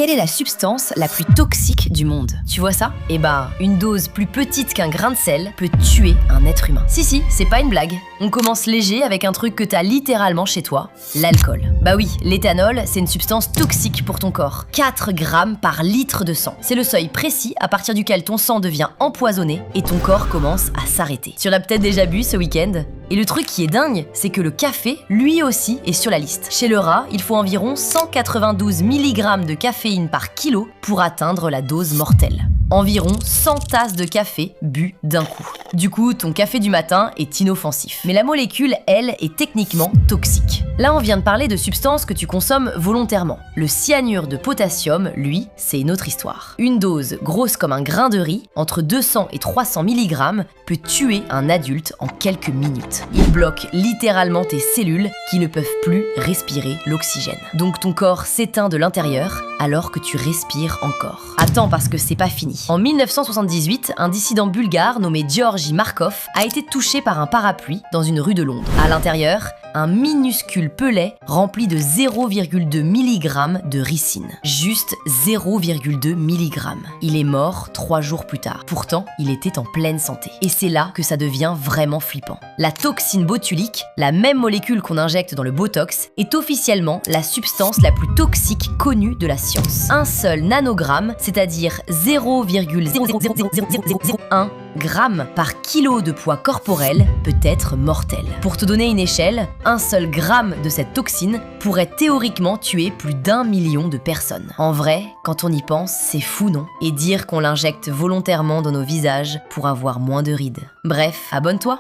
Quelle est la substance la plus toxique du monde? Tu vois ça? Eh ben, une dose plus petite qu'un grain de sel peut tuer un être humain. Si, c'est pas une blague. On commence léger avec un truc que t'as littéralement chez toi, l'alcool. Bah oui, l'éthanol, c'est une substance toxique pour ton corps. 4 grammes par litre de sang. C'est le seuil précis à partir duquel ton sang devient empoisonné et ton corps commence à s'arrêter. Tu en as peut-être déjà bu ce week-end? Et le truc qui est dingue, c'est que le café, lui aussi, est sur la liste. Chez le rat, il faut environ 192 mg de caféine par kilo pour atteindre la dose mortelle. Environ 100 tasses de café bu d'un coup. Du coup, ton café du matin est inoffensif. Mais la molécule, elle, est techniquement toxique. Là, on vient de parler de substances que tu consommes volontairement. Le cyanure de potassium, lui, c'est une autre histoire. Une dose grosse comme un grain de riz, entre 200 et 300 mg, peut tuer un adulte en quelques minutes. Il bloque littéralement tes cellules qui ne peuvent plus respirer l'oxygène. Donc ton corps s'éteint de l'intérieur alors que tu respires encore. Attends, parce que c'est pas fini. En 1978, un dissident bulgare nommé Georgi Markov a été touché par un parapluie dans une rue de Londres. À l'intérieur, un minuscule pelet rempli de 0,2 mg de ricine. Juste 0,2 mg. Il est mort 3 jours plus tard. Pourtant, il était en pleine santé. Et c'est là que ça devient vraiment flippant. La toxine botulique, la même molécule qu'on injecte dans le Botox, est officiellement la substance la plus toxique connue de la science. Un seul nanogramme, c'est-à-dire 0,00001 gramme par kilo de poids corporel, peut être mortel. Pour te donner une échelle, un seul gramme de cette toxine pourrait théoriquement tuer plus d'1 million de personnes. En vrai, quand on y pense, c'est fou, non? Et dire qu'on l'injecte volontairement dans nos visages pour avoir moins de rides. Bref, abonne-toi!